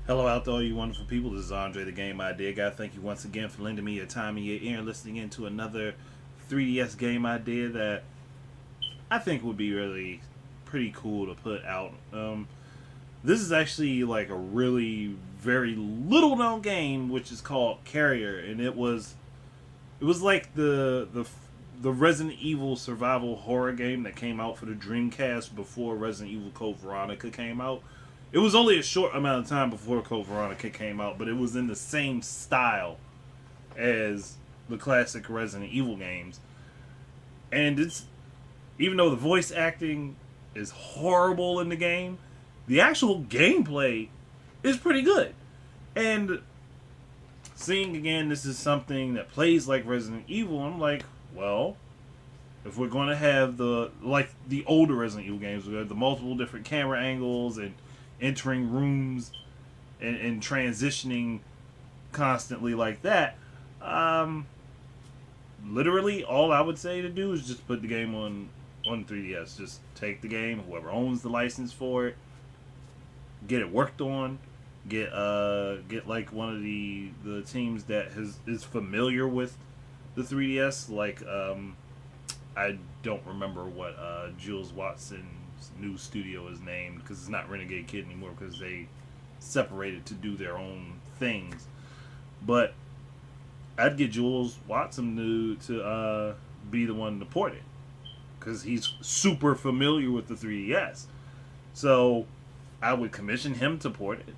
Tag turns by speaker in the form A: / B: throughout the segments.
A: Hello out there, all you wonderful people. This is Andre, the Game Idea Guy. Thank you once again for lending me your time and your ear and listening in to another 3DS game idea that I think would be really pretty cool to put out. This is actually like a really very little known game, which is called Carrier, and it was like the Resident Evil survival horror game that came out for the Dreamcast before Resident Evil Code Veronica came out. It was only a short amount of time before Code Veronica came out, but it was in the same style as the classic Resident Evil games. And it's even though the voice acting is horrible in the game, the actual gameplay is pretty good. And seeing again this is something that plays like Resident Evil, I'm like, well, if we're going to have the older Resident Evil games, we have the multiple different camera angles and entering rooms and transitioning constantly like that, literally all I would say to do is just put the game on 3DS. Just take the game, whoever owns the license for it, get it worked on, get like one of the teams that is familiar with the 3DS. Like I don't remember what Jules Watson's new studio is named, because it's not Renegade Kid anymore because they separated to do their own things. But I'd get Jules Watson to be the one to port it, because he's super familiar with the 3DS. So I would commission him to port it,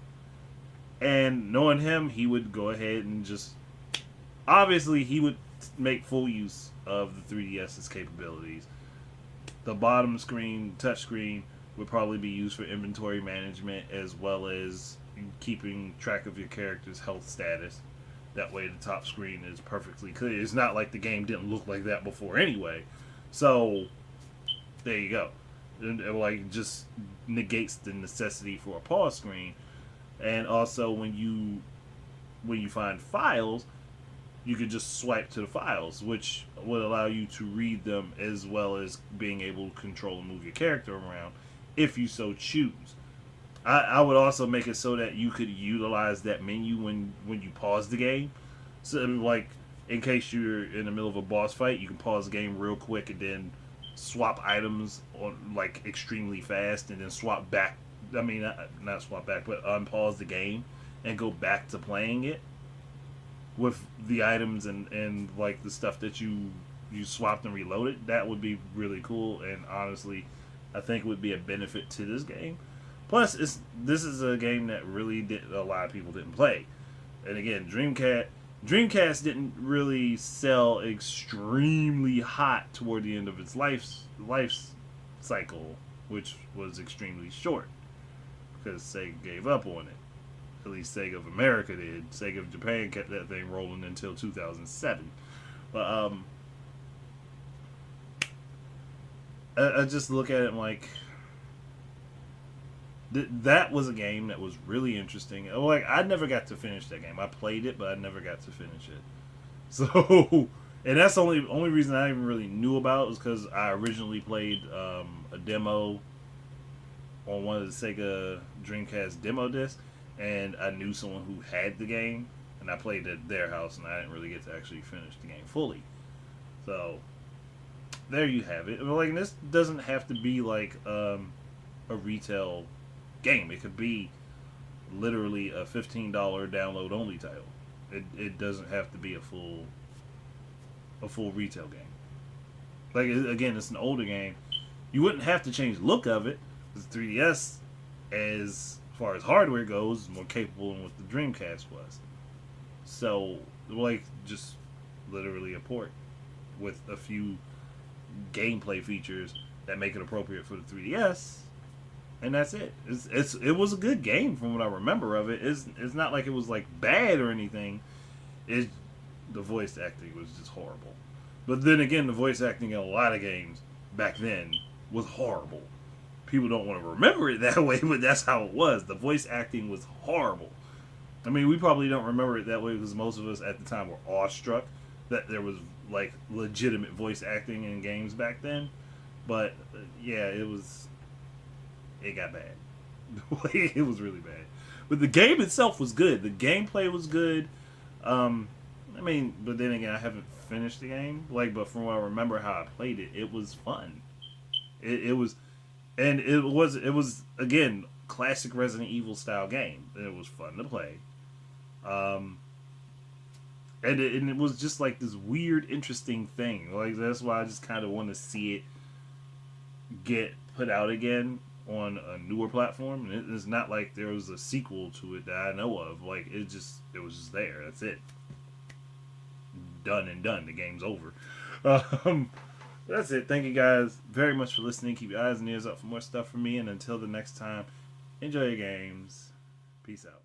A: and knowing him, he would go ahead and just obviously he would make full use of the 3DS's capabilities. The bottom screen, touchscreen, would probably be used for inventory management as well as keeping track of your character's health status. That way the top screen is perfectly clear. It's not like the game didn't look like that before anyway. So, there you go. It like just negates the necessity for a pause screen. And also when you find files, you could just swipe to the files, which would allow you to read them as well as being able to control and move your character around if you so choose. I would also make it so that you could utilize that menu when you pause the game. So, like, in case you're in the middle of a boss fight, you can pause the game real quick and then swap items on like extremely fast, and then swap back. I mean, not swap back, but unpause the game and go back to playing it with the items and like the stuff that you swapped and reloaded. That would be really cool, and honestly I think it would be a benefit to this game. Plus this is a game that really a lot of people didn't play, and again, Dreamcast didn't really sell extremely hot toward the end of its life cycle, which was extremely short because Sega gave up on it. At least Sega of America did. Sega of Japan kept that thing rolling until 2007. But I just look at it like that was a game that was really interesting. Like, I never got to finish that game. I played it, but I never got to finish it. So, and that's the only reason I even really knew about it was because I originally played a demo on one of the Sega Dreamcast demo discs, and I knew someone who had the game, and I played at their house, and I didn't really get to actually finish the game fully. So there you have it. Like, this doesn't have to be like a retail game. It could be literally a $15 download only title. It doesn't have to be a full retail game. Like, again, it's an older game. You wouldn't have to change the look of it. The 3DS, as far as hardware goes, is more capable than what the Dreamcast was. So, like, just literally a port with a few gameplay features that make it appropriate for the 3DS, and that's it. It was a good game from what I remember of it. It's not like it was like bad or anything. The voice acting was just horrible. But then again, the voice acting in a lot of games back then was horrible. People don't want to remember it that way, but that's how it was. The voice acting was horrible. I mean, we probably don't remember it that way because most of us at the time were awestruck that there was like legitimate voice acting in games back then. But yeah, it got bad. It was really bad. But the game itself was good. The gameplay was good. I mean, but then again, I haven't finished the game. Like, but from what I remember how I played it, it was fun. It was, and it was again classic Resident Evil style game. And it was fun to play. Um, and it was just like this weird, interesting thing. Like that's why I just kind of want to see it get put out again on a newer platform. And it's not like there was a sequel to it that I know of. Like it was just there. That's it. Done and done. The game's over. Um, that's it. Thank you guys very much for listening. Keep your eyes and ears up for more stuff from me. And until the next time, enjoy your games. Peace out.